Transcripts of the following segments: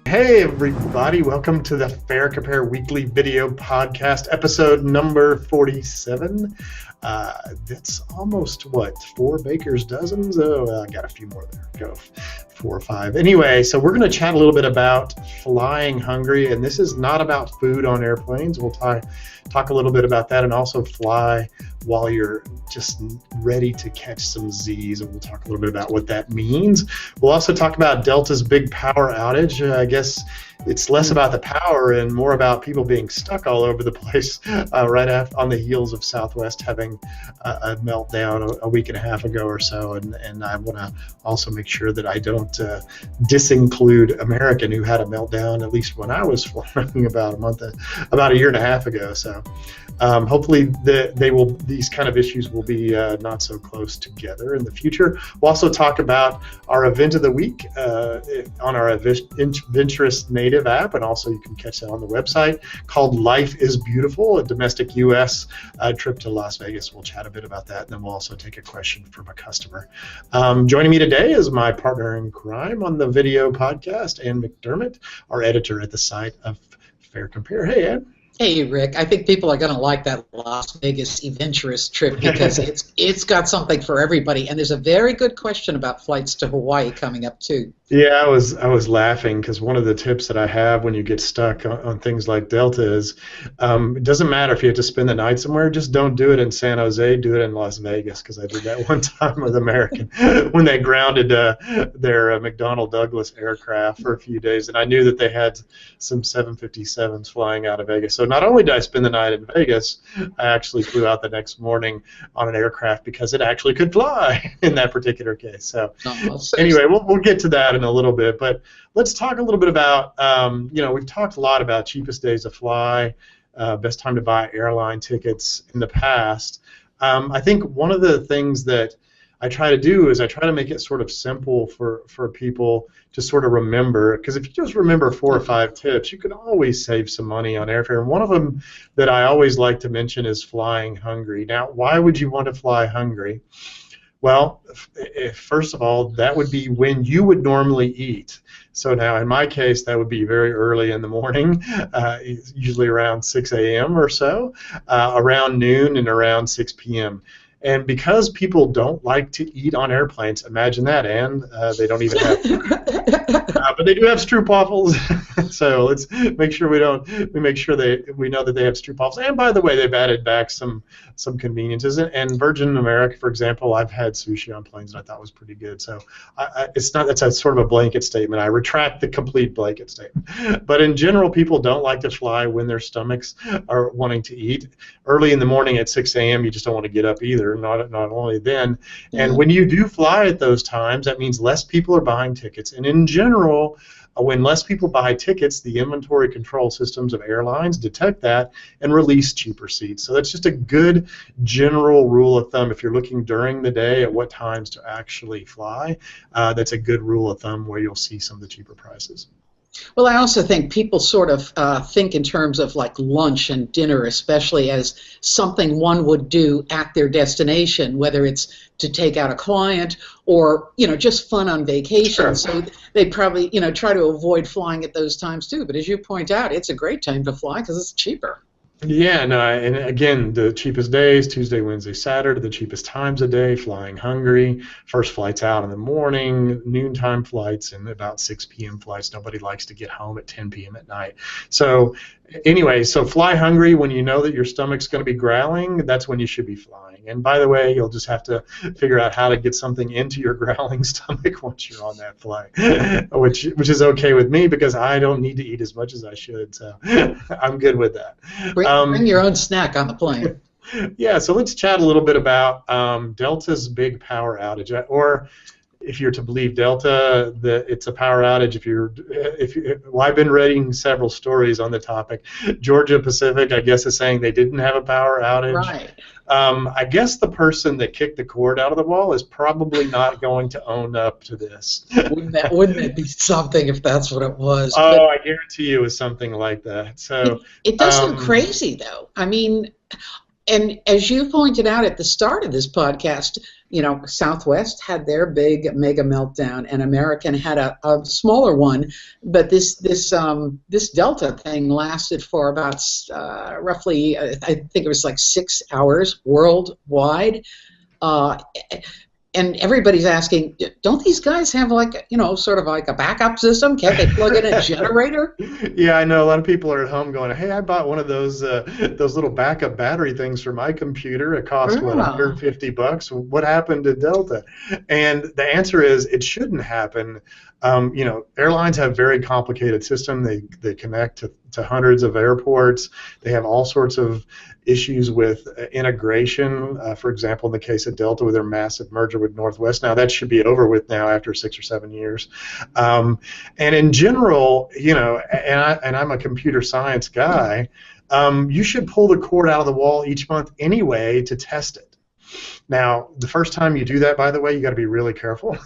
Hey everybody, welcome to the FareCompare weekly video podcast, episode number 47. That's almost, 4 baker's dozens? Oh, I got a few more there. Go 4 or 5. Anyway, so we're going to chat a little bit about flying hungry, and this is not about food on airplanes. We'll talk a little bit about that, and also fly while you're just ready to catch some Z's, and we'll talk a little bit about what that means. We'll also talk about Delta's big power outage. I guess it's less about the power and more about people being stuck all over the place right after, on the heels of Southwest having a meltdown a week and a half ago or so. And I want to also make sure that I don't disinclude American, who had a meltdown at least when I was flying about a year and a half ago. So hopefully these kind of issues will be not so close together in the future. We'll also talk about our event of the week on our Adventurous Native app, and also you can catch that on the website, called Life is Beautiful, a domestic U.S. Trip to Las Vegas. We'll chat a bit about that, and then we'll also take a question from a customer. Joining me today is my partner in crime on the video podcast, Ann McDermott, our editor at the site of FareCompare. Hey, Ann. Hey, Rick. I think people are going to like that Las Vegas adventurous trip because it's got something for everybody. And there's a very good question about flights to Hawaii coming up, too. Yeah, I was laughing because one of the tips that I have when you get stuck on things like Delta is it doesn't matter if you have to spend the night somewhere, just don't do it in San Jose, do it in Las Vegas, because I did that one time with American when they grounded their McDonnell Douglas aircraft for a few days, and I knew that they had some 757s flying out of Vegas. So not only did I spend the night in Vegas, I actually flew out the next morning on an aircraft because it actually could fly in that particular case. So anyway, we'll get to that in a little bit, but let's talk a little bit about, we've talked a lot about cheapest days to fly, best time to buy airline tickets in the past. I think one of the things that I try to do is I try to make it sort of simple for people to sort of remember, because if you just remember 4 or 5 tips, you can always save some money on airfare. And one of them that I always like to mention is flying hungry. Now, why would you want to fly hungry? Well, first of all, that would be when you would normally eat. So now, in my case, that would be very early in the morning, usually around 6 a.m. or so, around noon and around 6 p.m. And because people don't like to eat on airplanes, imagine that, and they don't even have but they do have stroopwafels. So let's make sure we know that they have stroopwafels. And by the way, they've added back some conveniences. And Virgin America, for example, I've had sushi on planes, and I thought was pretty good. So that's a sort of a blanket statement. I retract the complete blanket statement. But in general, people don't like to fly when their stomachs are wanting to eat. Early in the morning at 6 a.m., you just don't want to get up either. Not only then. And when you do fly at those times, that means less people are buying tickets. And in general, when less people buy tickets, the inventory control systems of airlines detect that and release cheaper seats. So that's just a good general rule of thumb. If you're looking during the day at what times to actually fly, that's a good rule of thumb where you'll see some of the cheaper prices. Well, I also think people sort of think in terms of like lunch and dinner, especially as something one would do at their destination, whether it's to take out a client or, just fun on vacation. Sure. So they probably, try to avoid flying at those times too. But as you point out, it's a great time to fly because it's cheaper. Yeah, no, and again, the cheapest days, Tuesday, Wednesday, Saturday, the cheapest times of day, flying hungry, first flights out in the morning, noontime flights, and about 6 p.m. flights. Nobody likes to get home at 10 p.m. at night. So anyway, so fly hungry when you know that your stomach's going to be growling, that's when you should be flying. And by the way, you'll just have to figure out how to get something into your growling stomach once you're on that flight, which is okay with me because I don't need to eat as much as I should, so I'm good with that. Bring your own snack on the plane. Yeah, so let's chat a little bit about Delta's big power outage, or if you're to believe Delta, it's a power outage. Well, I've been reading several stories on the topic. Georgia Pacific, I guess, is saying they didn't have a power outage. Right. I guess the person that kicked the cord out of the wall is probably not going to own up to this. Wouldn't that be something if that's what it was? Oh, but I guarantee you it was something like that. So it does sound crazy, though. I mean, and as you pointed out at the start of this podcast, Southwest had their big mega meltdown, and American had a smaller one, but this Delta thing lasted for about roughly, I think it was like 6 hours worldwide. Uh, and everybody's asking, don't these guys have like, sort of like a backup system? Can't they plug in a generator? Yeah, I know a lot of people are at home going, "Hey, I bought one of those little backup battery things for my computer. It cost what, Yeah. $150? What happened to Delta?" And the answer is it shouldn't happen. Airlines have very complicated system. They connect to hundreds of airports. They have all sorts of issues with integration. For example, in the case of Delta, with their massive merger with Northwest, now that should be over with now after 6 or 7 years. And in general, and I'm a computer science guy, you should pull the cord out of the wall each month anyway to test it. Now, the first time you do that, by the way, you got to be really careful.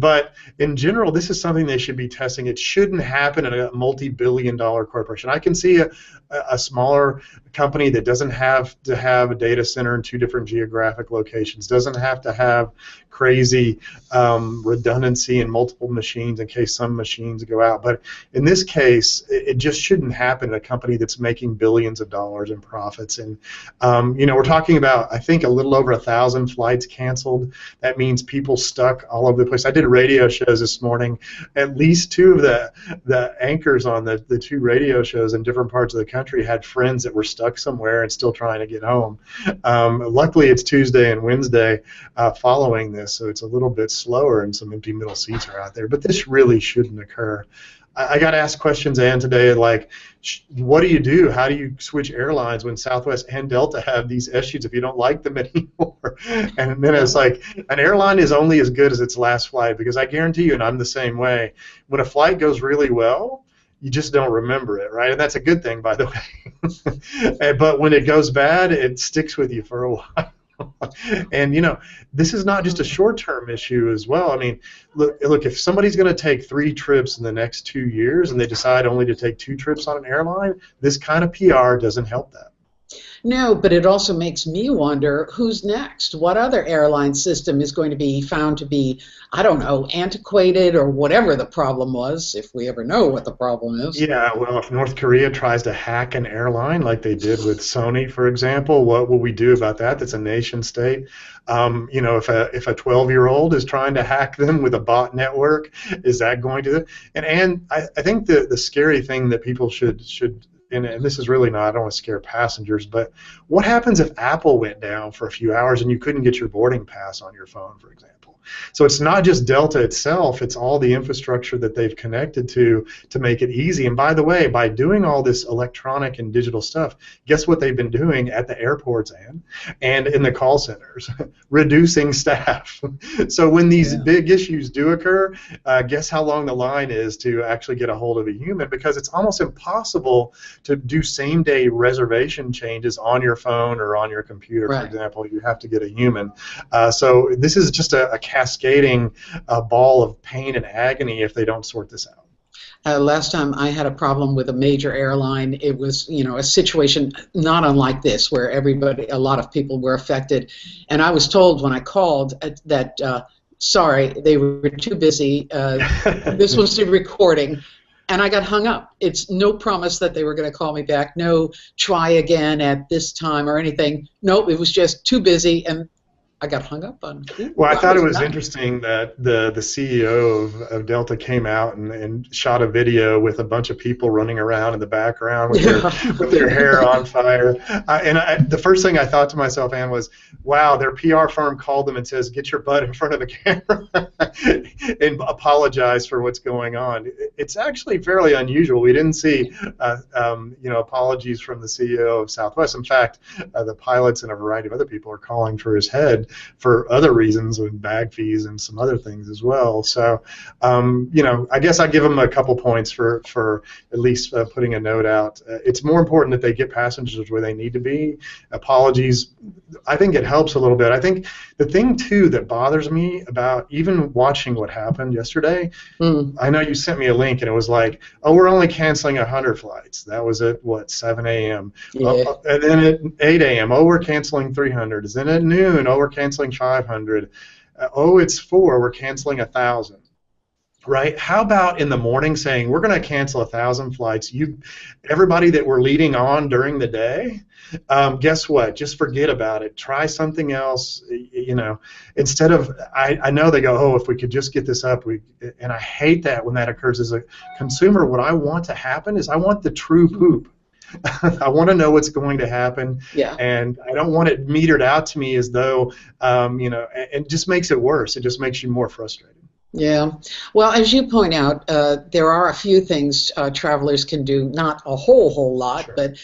But in general, this is something they should be testing. It shouldn't happen in a multi-billion-dollar corporation. I can see a smaller company that doesn't have to have a data center in 2 different geographic locations, doesn't have to have crazy redundancy in multiple machines in case some machines go out. But in this case, it just shouldn't happen in a company that's making billions of dollars in profits. And we're talking about, I think, a little over 1,000 flights canceled. That means people stuck all over the place. I did radio shows this morning. At least 2 of the anchors on the 2 radio shows in different parts of the country had friends that were stuck somewhere and still trying to get home. Luckily, it's Tuesday and Wednesday following this, so it's a little bit slower and some empty middle seats are out there. But this really shouldn't occur. I got asked questions, Ann, today, like, what do you do? How do you switch airlines when Southwest and Delta have these issues if you don't like them anymore? And then it's like, an airline is only as good as its last flight, because I guarantee you, and I'm the same way, when a flight goes really well, you just don't remember it, right? And that's a good thing, by the way. But when it goes bad, it sticks with you for a while. And this is not just a short-term issue as well. I mean, look, if somebody's going to take 3 trips in the next 2 years and they decide only to take 2 trips on an airline, this kind of PR doesn't help that. No, but it also makes me wonder who's next. What other airline system is going to be found to be, I don't know, antiquated or whatever the problem was, if we ever know what the problem is. Yeah, well, if North Korea tries to hack an airline like they did with Sony, for example, what will we do about that? That's a nation state. If a 12-year-old is trying to hack them with a bot network, is that going to? And I think the scary thing that people should and this is really not, I don't want to scare passengers, but what happens if Apple went down for a few hours and you couldn't get your boarding pass on your phone, for example? So it's not just Delta itself, it's all the infrastructure that they've connected to make it easy. And by the way, by doing all this electronic and digital stuff, guess what they've been doing at the airports and in the call centers? Reducing staff. So when these big issues do occur, guess how long the line is to actually get a hold of a human, because it's almost impossible to do same-day reservation changes on your phone or on your computer, for example. You have to get a human. So this is just a cascading ball of pain and agony if they don't sort this out. Last time I had a problem with a major airline, it was, a situation not unlike this, where a lot of people were affected, and I was told when I called that sorry, they were too busy. This was the recording. And I got hung up. It's no promise that they were going to call me back. No, try again at this time or anything. Nope, it was just too busy, and I got hung up on. Well, I thought it was interesting that the CEO of Delta came out and shot a video with a bunch of people running around in the background with their hair on fire. The first thing I thought to myself, Ann, was, wow, their PR firm called them and says, get your butt in front of the camera and apologize for what's going on. It's actually fairly unusual. We didn't see apologies from the CEO of Southwest. In fact, the pilots and a variety of other people are calling for his head. for other reasons with bag fees and some other things as well. So, I guess I give them a couple points for at least putting a note out. It's more important that they get passengers where they need to be. Apologies, I think it helps a little bit. I think the thing too that bothers me about even watching what happened yesterday, I know you sent me a link and it was like, oh, we're only canceling 100 flights. That was at what, 7 a.m. Yeah. And then at 8 a.m., oh, we're canceling 300. Then at noon, oh, we're canceling 500. Oh, it's 4, we're canceling 1,000. Right? How about in the morning saying we're going to cancel 1,000 flights? Everybody that we're leading on during the day, guess what? Just forget about it. Try something else. Instead of I know they go, oh, if we could just get this up, and I hate that when that occurs as a consumer. What I want to happen is I want the true poop. I want to know what's going to happen, and I don't want it metered out to me as though, it just makes it worse. It just makes you more frustrated. Yeah. Well, as you point out, there are a few things travelers can do, not a whole lot, Sure. but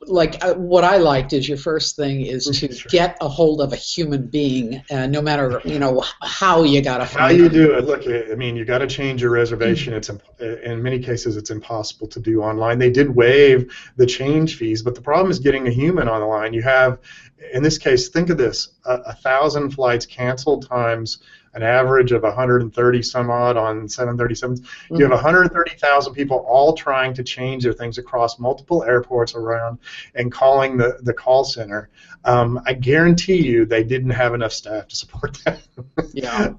like what I liked is your first thing is to get a hold of a human being, no matter how you got to find how you them. do it. Look, I mean, you got to change your reservation. It's in many cases it's impossible to do online. They did waive the change fees, but the problem is getting a human on the line. You have, in this case, think of this: 1,000 flights canceled times an average of 130 some odd on 737s. You have 130,000 people all trying to change their things across multiple airports around and calling the call center. I guarantee you they didn't have enough staff to support that. Yeah.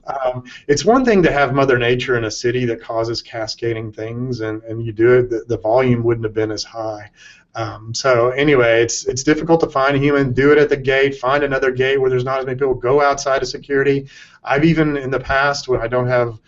It's one thing to have Mother Nature in a city that causes cascading things, and you do it, the volume wouldn't have been as high. So anyway, it's difficult to find a human. Do it at the gate. Find another gate where there's not as many people. Go outside of security. I've even in the past, when I don't have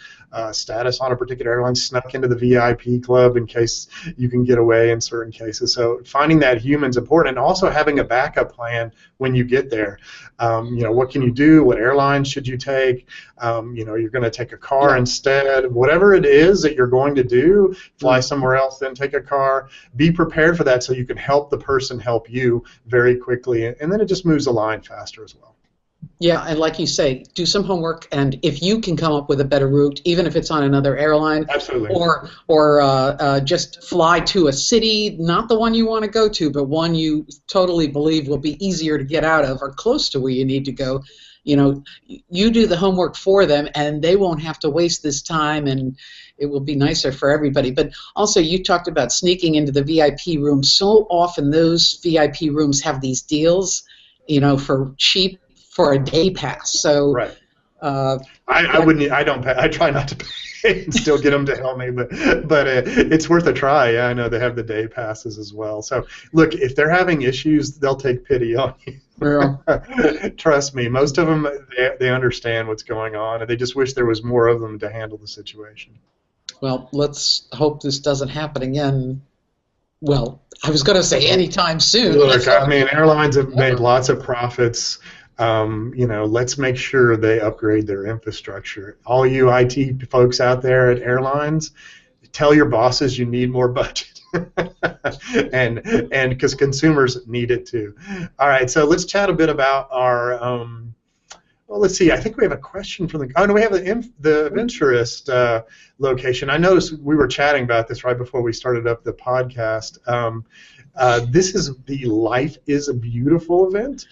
status on a particular airline, snuck into the VIP club in case you can get away in certain cases. So finding that human's important, and also having a backup plan when you get there. What can you do? What airline should you take? You're going to take a car instead. Whatever it is that you're going to do, fly somewhere else, then take a car. Be prepared for that so you can help the person help you very quickly, and then it just moves the line faster as well. Yeah, and like you say, do some homework, and if you can come up with a better route, even if it's on another airline, absolutely, or just fly to a city, not the one you want to go to, but one you totally believe will be easier to get out of or close to where you need to go. You do the homework for them, and they won't have to waste this time, and it will be nicer for everybody. But also, you talked about sneaking into the VIP room. So often those VIP rooms have these deals, for cheap, for a day pass. So right. I wouldn't. I don't pay. I try not to pay and still get them to help me, but it's worth a try. Yeah, I know they have the day passes as well. So look, if they're having issues, they'll take pity on you. Yeah. Trust me, most of them they understand what's going on, and they just wish there was more of them to handle the situation. Well, let's hope this doesn't happen again. Well, I was going to say anytime soon. Look, I mean, airlines have made lots of profits. Let's make sure they upgrade their infrastructure. All you IT folks out there at airlines, tell your bosses you need more budget. and because consumers need it too. All right, so let's chat a bit about our well, let's see. I think we have a question from the. Oh no, we have the Venturist location. I noticed we were chatting about this right before we started up the podcast. This is the Life is Beautiful event.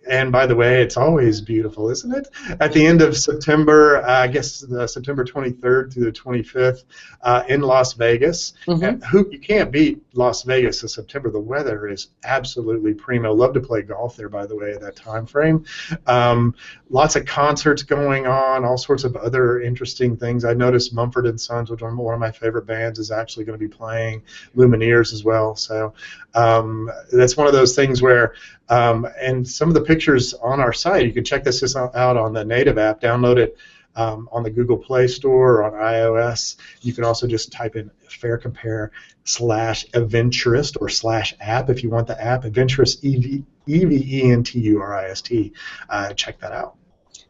And by the way, it's always beautiful, isn't it? At the end of September, I guess September 23rd through the 25th in Las Vegas. And you can't beat Las Vegas in September. The weather is absolutely primo. Love to play golf there, by the way, at that time frame. Lots of concerts going on, all sorts of other interesting things. I noticed Mumford & Sons, which are one of my favorite bands, is actually going to be playing. Lumineers as well. So that's one of those things where, and some of the pictures on our site, you can check this out on the native app, download it on the Google Play Store or on iOS. You can also just type in FareCompare /Eventurist or /app if you want the app. Eventurist, Eventurist. Check that out.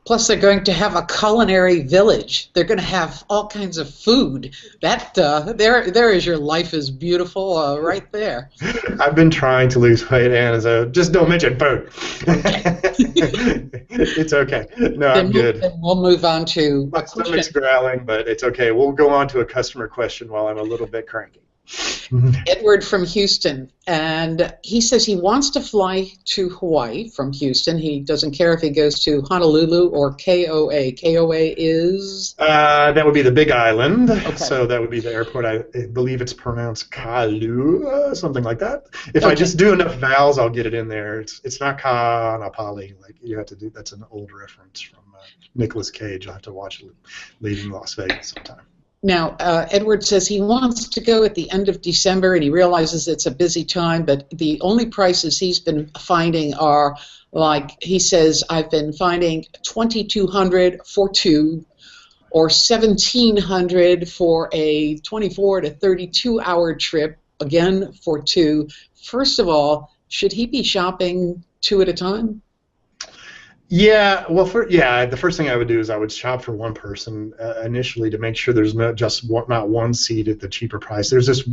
Plus, they're going to have a culinary village. They're going to have all kinds of food. That there is your life is beautiful right there. I've been trying to lose weight, Anna, so just don't mention food. It's okay. No, I'm good. Then we'll move on to My a question. stomach's growling, but it's okay. We'll go on to a customer question while I'm a little bit cranky. Edward from Houston, and he says he wants to fly to Hawaii from Houston. He doesn't care if he goes to Honolulu or KOA. KOA is? That would be the Big Island, Okay. so that would be the airport. I believe it's pronounced Kalu, something like that. If I just do enough vowels, I'll get it in there. It's not Ka-na-pali, like you have to do. That's an old reference from Nicolas Cage. I'll have to watch Leaving Las Vegas sometime. Now, Edward says he wants to go at the end of December, and he realizes it's a busy time, but the only prices he's been finding are, like he says, I've been finding $2,200 for two, or $1,700 for a 24 to 32-hour trip, again for two. First of all, should he be shopping two at a time? Yeah, well, the first thing I would do is I would shop for one person initially to make sure there's not one seat at the cheaper price. There's this,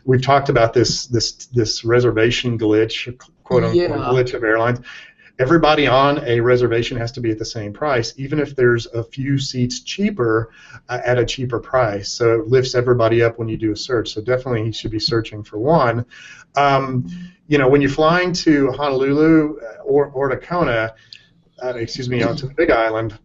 we've talked about this reservation glitch, quote unquote glitch of airlines. Everybody on a reservation has to be at the same price, even if there's a few seats cheaper at a cheaper price. So it lifts everybody up when you do a search. So definitely he should be searching for one. When you're flying to Honolulu or to Kona, onto the Big Island,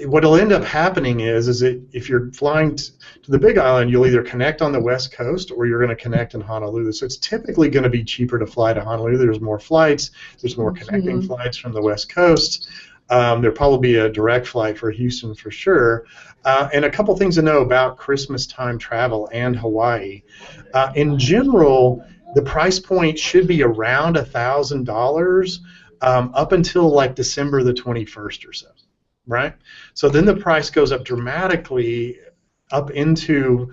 what'll end up happening is that if you're flying to the Big Island, you'll either connect on the West Coast or you're going to connect in Honolulu. So it's typically going to be cheaper to fly to Honolulu. There's more flights. There's more connecting flights from the West Coast. There'll probably be a direct flight for Houston for sure. And a couple things to know about Christmas time travel and Hawaii. In general, the price point should be around $1,000. Up until like December the 21st or so, right? So then the price goes up dramatically up into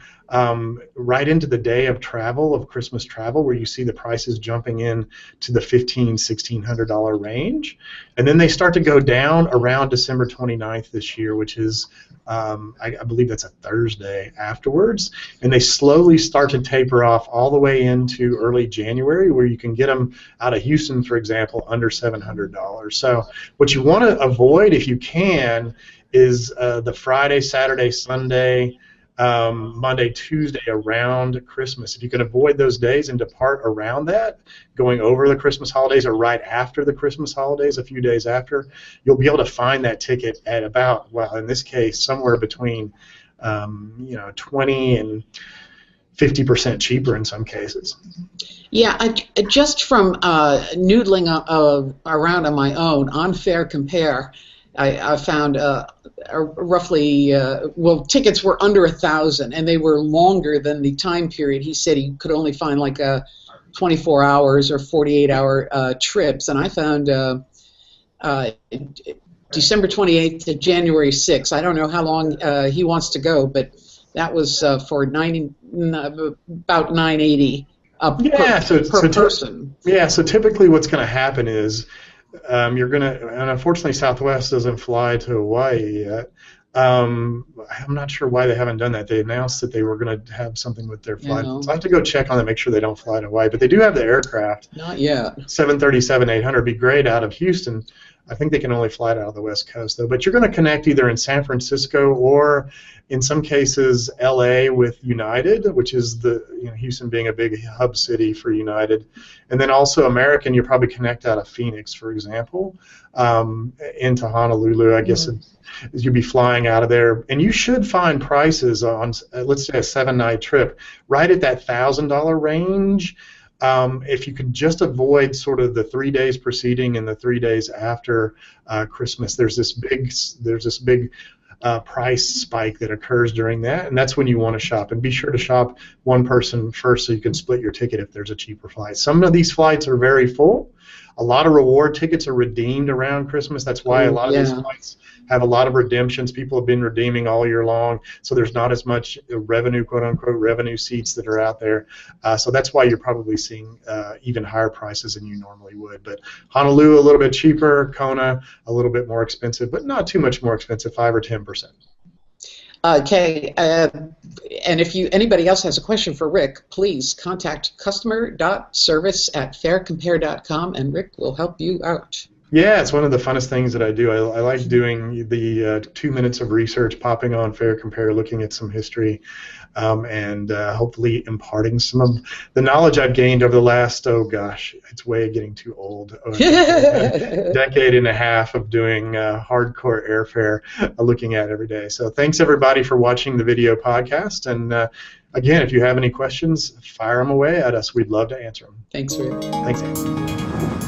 right into the day of travel, of Christmas travel, where you see the prices jumping in to the $1,600 range. And then they start to go down around December 29th this year, which is, I believe that's a Thursday afterwards. And they slowly start to taper off all the way into early January, where you can get them out of Houston, for example, under $700. So what you want to avoid, if you can, is the Friday, Saturday, Sunday, Monday, Tuesday around Christmas. If you can avoid those days and depart around that, going over the Christmas holidays or right after the Christmas holidays, a few days after, you'll be able to find that ticket at about, well, in this case, somewhere between 20 and 50% cheaper in some cases. Yeah, just from noodling around on my own on FareCompare, I found roughly, tickets were under 1,000, and they were longer than the time period. He said he could only find like 24 hours or 48-hour trips, and I found December 28th to January 6th. I don't know how long he wants to go, but that was for about $980 per person. Yeah, so typically what's going to happen is you're going to, and unfortunately Southwest doesn't fly to Hawaii yet. I'm not sure why they haven't done that. They announced that they were going to have something with their flight. So I have to go check on them, make sure they don't fly to Hawaii. But they do have the aircraft. Not yet. 737-800 would be great out of Houston. I think they can only fly it out of the West Coast, though. But you're going to connect either in San Francisco or, in some cases, LA with United, which is Houston being a big hub city for United. And then also American, you'll probably connect out of Phoenix, for example, into Honolulu. I guess you'll be flying out of there. And you should find prices on, let's say, a 7-night trip right at that $1,000 range. If you could just avoid sort of the 3 days preceding and the 3 days after Christmas, there's this big price spike that occurs during that, and that's when you want to shop. And be sure to shop one person first so you can split your ticket if there's a cheaper flight. Some of these flights are very full, A lot of reward tickets are redeemed around Christmas. That's why a lot of these flights have a lot of redemptions. People have been redeeming all year long, so there's not as much revenue, quote unquote, revenue seats that are out there. So that's why you're probably seeing even higher prices than you normally would. But Honolulu a little bit cheaper, Kona a little bit more expensive, but not too much more expensive, 5 or 10%. Okay, and if anybody else has a question for Rick, please contact customer.service@faircompare.com, and Rick will help you out. Yeah, it's one of the funnest things that I do. I like doing the 2 minutes of research, popping on FareCompare, looking at some history, and hopefully imparting some of the knowledge I've gained over the last, oh gosh, it's way getting too old, decade and a half of doing hardcore airfare, looking at every day. So thanks everybody for watching the video podcast, and again, if you have any questions, fire them away at us. We'd love to answer them. Thanks, Rick. Thanks, Anne.